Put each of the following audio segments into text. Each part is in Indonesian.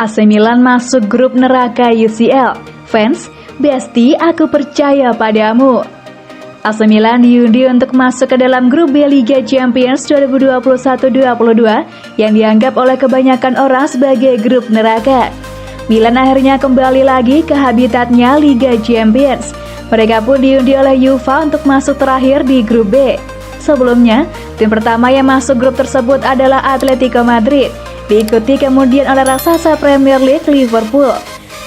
AC Milan masuk grup neraka UCL. Fans, Besti, aku percaya padamu. AC Milan diundi untuk masuk ke dalam grup B Liga Champions 2021-22 yang dianggap oleh kebanyakan orang sebagai grup neraka. Milan akhirnya kembali lagi ke habitatnya Liga Champions. Mereka pun diundi oleh Juve untuk masuk terakhir di grup B. Sebelumnya, tim pertama yang masuk grup tersebut adalah Atletico Madrid, diikuti kemudian oleh raksasa Premier League Liverpool.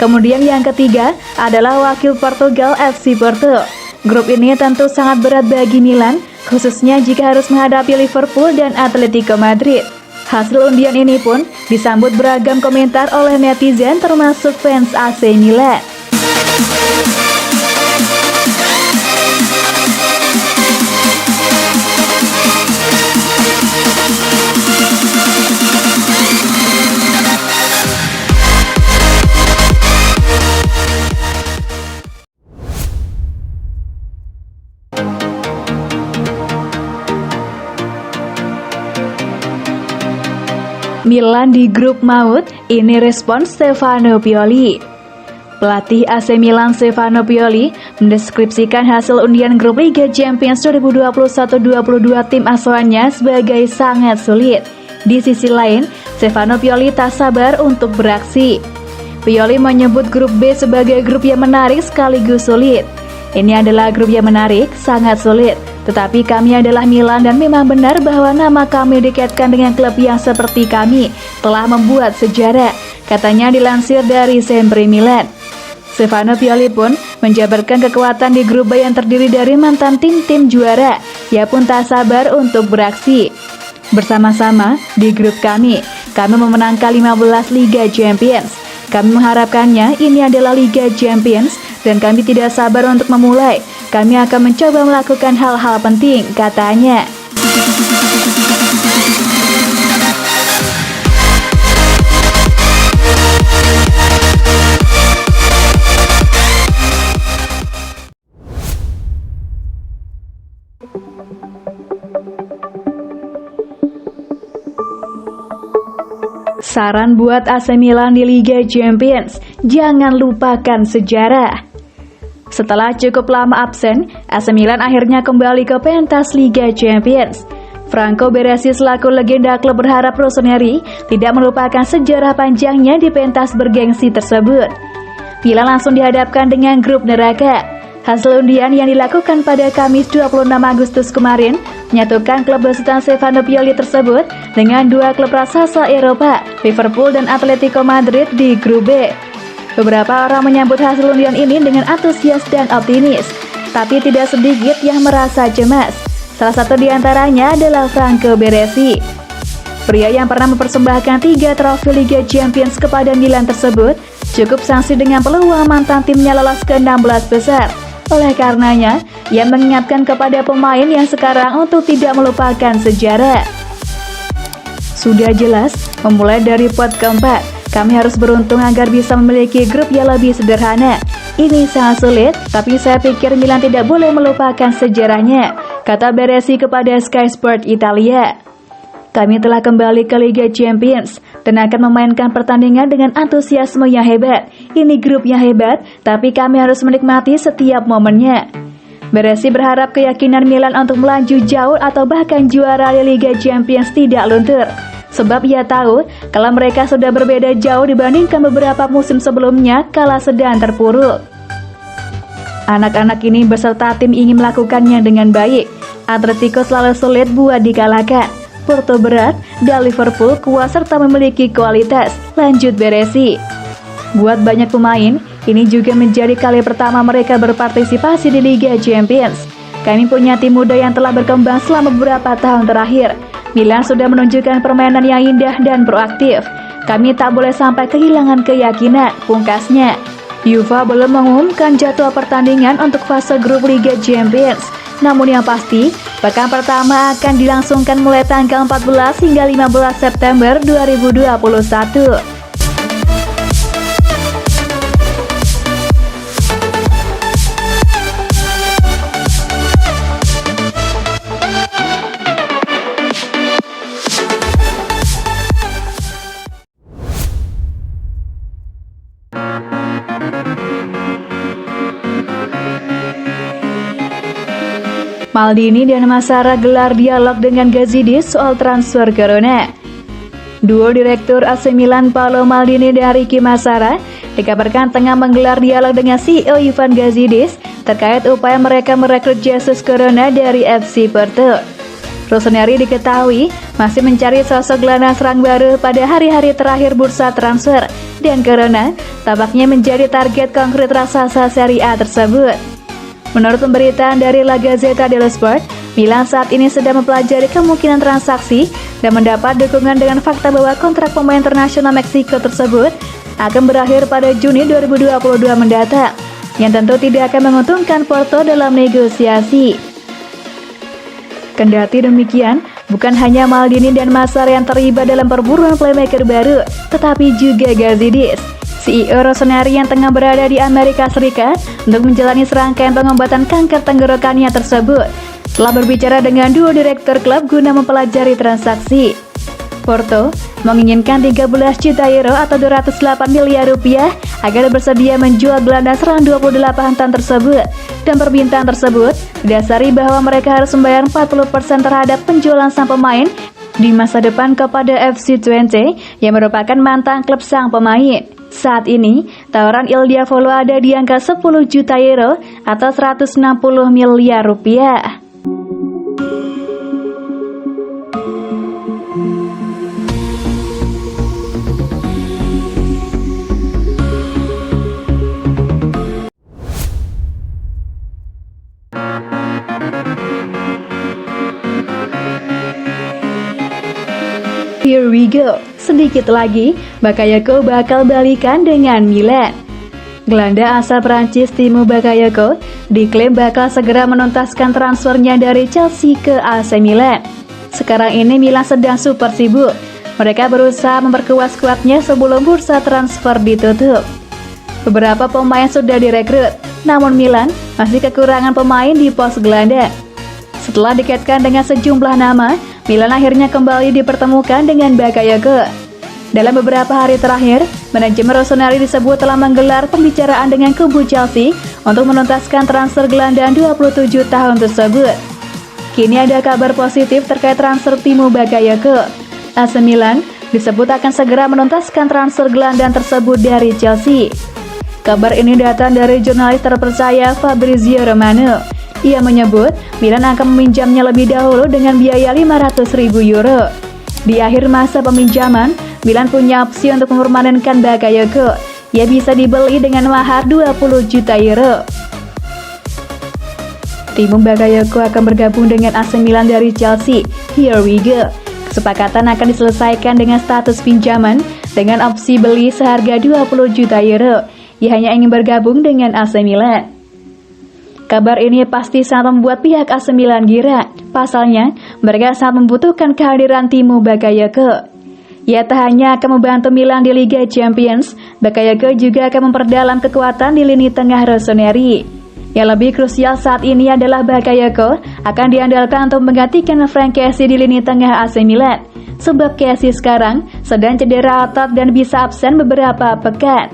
Kemudian yang ketiga adalah wakil Portugal FC Porto. Grup ini tentu sangat berat bagi Milan, khususnya jika harus menghadapi Liverpool dan Atletico Madrid. Hasil undian ini pun disambut beragam komentar oleh netizen termasuk fans AC Milan. Milan di grup maut, ini respons Stefano Pioli. Pelatih AC Milan Stefano Pioli mendeskripsikan hasil undian grup Liga Champions 2021-22 tim asuhannya sebagai sangat sulit. Di sisi lain, Stefano Pioli tak sabar untuk beraksi. Pioli menyebut grup B sebagai grup yang menarik sekaligus sulit. Ini adalah grup yang menarik, sangat sulit. Tetapi kami adalah Milan dan memang benar bahwa nama kami dikaitkan dengan klub yang seperti kami telah membuat sejarah, katanya dilansir dari Sempre Milan. Stefano Pioli pun menjabarkan kekuatan di grup B yang terdiri dari mantan tim-tim juara. Ia pun tak sabar untuk beraksi. Bersama-sama di grup kami memenangkan 15 Liga Champions. Kami mengharapkannya ini adalah Liga Champions dan kami tidak sabar untuk memulai. Kami akan mencoba melakukan hal-hal penting, katanya. Saran buat AC Milan di Liga Champions, jangan lupakan sejarah. Setelah cukup lama absen, AC Milan akhirnya kembali ke pentas Liga Champions. Franco Baresi selaku legenda klub berharap Rossoneri tidak melupakan sejarah panjangnya di pentas bergengsi tersebut. Milan langsung dihadapkan dengan grup neraka. Hasil undian yang dilakukan pada Kamis 26 Agustus kemarin menyatukan klub besutan Stefano Pioli tersebut dengan dua klub raksasa Eropa, Liverpool dan Atletico Madrid di grup B. Beberapa orang menyambut hasil undian ini dengan antusias dan optimis, tapi tidak sedikit yang merasa cemas. Salah satu di antaranya adalah Franco Baresi. Pria yang pernah mempersembahkan 3 trofi Liga Champions kepada Milan tersebut cukup sanksi dengan peluang mantan timnya lolos ke 16 besar. Oleh karenanya, ia mengingatkan kepada pemain yang sekarang untuk tidak melupakan sejarah. Sudah jelas, memulai dari pot keempat, kami harus beruntung agar bisa memiliki grup yang lebih sederhana. Ini sangat sulit, tapi saya pikir Milan tidak boleh melupakan sejarahnya, kata Baresi kepada Sky Sport Italia. Kami telah kembali ke Liga Champions dan akan memainkan pertandingan dengan antusiasme yang hebat. Ini grup yang hebat, tapi kami harus menikmati setiap momennya. Baresi berharap keyakinan Milan untuk melaju jauh atau bahkan juara di Liga Champions tidak luntur. Sebab ia tahu kalau mereka sudah berbeda jauh dibandingkan beberapa musim sebelumnya kala sedang terpuruk. Anak-anak ini beserta tim ingin melakukannya dengan baik. Atletico selalu sulit buat dikalahkan. Porto berat dan Liverpool kuat serta memiliki kualitas, lanjut Baresi. Buat banyak pemain, ini juga menjadi kali pertama mereka berpartisipasi di Liga Champions. Kami punya tim muda yang telah berkembang selama beberapa tahun terakhir. Milan sudah menunjukkan permainan yang indah dan proaktif. Kami tak boleh sampai kehilangan keyakinan, pungkasnya. Juve belum mengumumkan jadwal pertandingan untuk fase grup Liga Champions. Namun yang pasti, pekan pertama akan dilangsungkan mulai tanggal 14 hingga 15 September 2021. Maldini dan Massara gelar dialog dengan Gazidis soal transfer Corona. Duo Direktur AC Milan Paolo Maldini dan Ricky Massara dikabarkan tengah menggelar dialog dengan CEO Ivan Gazidis terkait upaya mereka merekrut Jesus Corona dari FC Porto. Rossoneri diketahui masih mencari sosok gelandang serang baru pada hari-hari terakhir bursa transfer, dan Corona tampaknya menjadi target konkret raksasa Serie A tersebut. Menurut pemberitaan dari La Gazzetta dello Sport, Milan saat ini sedang mempelajari kemungkinan transaksi dan mendapat dukungan dengan fakta bahwa kontrak pemain internasional Meksiko tersebut akan berakhir pada Juni 2022 mendatang, yang tentu tidak akan menguntungkan Porto dalam negosiasi. Kendati demikian, bukan hanya Maldini dan Massara yang terlibat dalam perburuan playmaker baru, tetapi juga Gazidis, CEO Rossoneri yang tengah berada di Amerika Serikat untuk menjalani serangkaian pengobatan kanker tenggorokannya tersebut, telah berbicara dengan duo direktur klub guna mempelajari transaksi. Porto menginginkan 13 juta euro atau 208 miliar rupiah agar bersedia menjual gelandang serang 28 tahun tersebut, dan permintaan tersebut didasari bahwa mereka harus membayar 40% terhadap penjualan sang pemain di masa depan kepada FC Twente yang merupakan mantan klub sang pemain. Saat ini, tawaran Il Diavolo ada di angka 10 juta euro atau 160 miliar rupiah. Here we go. Sedikit lagi, Bakayoko bakal balikan dengan Milan. Gelandang asal Prancis Timo Bakayoko diklaim bakal segera menuntaskan transfernya dari Chelsea ke AC Milan. Sekarang ini Milan sedang super sibuk. Mereka berusaha memperkuat skuadnya sebelum bursa transfer ditutup. Beberapa pemain sudah direkrut, namun Milan masih kekurangan pemain di pos gelandang. Setelah dikaitkan dengan sejumlah nama, Milan akhirnya kembali dipertemukan dengan Bakayoko. Dalam beberapa hari terakhir, manajemen Rossoneri disebut telah menggelar pembicaraan dengan kubu Chelsea untuk menuntaskan transfer gelandang 27 tahun tersebut. Kini ada kabar positif terkait transfer Timo Bakayoko. AC Milan disebut akan segera menuntaskan transfer gelandang tersebut dari Chelsea. Kabar ini datang dari jurnalis terpercaya Fabrizio Romano. Ia menyebut Milan akan meminjamnya lebih dahulu dengan biaya 500.000 euro. Di akhir masa peminjaman, Milan punya opsi untuk mempermanenkan Bakayoko. Ia bisa dibeli dengan mahar 20 juta euro. Timo Bakayoko akan bergabung dengan AC Milan dari Chelsea. Here we go. Kesepakatan akan diselesaikan dengan status pinjaman dengan opsi beli seharga 20 juta euro. Ia hanya ingin bergabung dengan AC Milan. Kabar ini pasti sangat membuat pihak AC Milan girang. Pasalnya, mereka sangat membutuhkan kehadiran Timo Bakayoko. Ia tak hanya akan membantu Milan di Liga Champions, Bakayoko juga akan memperdalam kekuatan di lini tengah Rossoneri. Yang lebih krusial saat ini adalah Bakayoko akan diandalkan untuk menggantikan Frank Kessie di lini tengah AC Milan, sebab Kessie sekarang sedang cedera otot dan bisa absen beberapa pekan.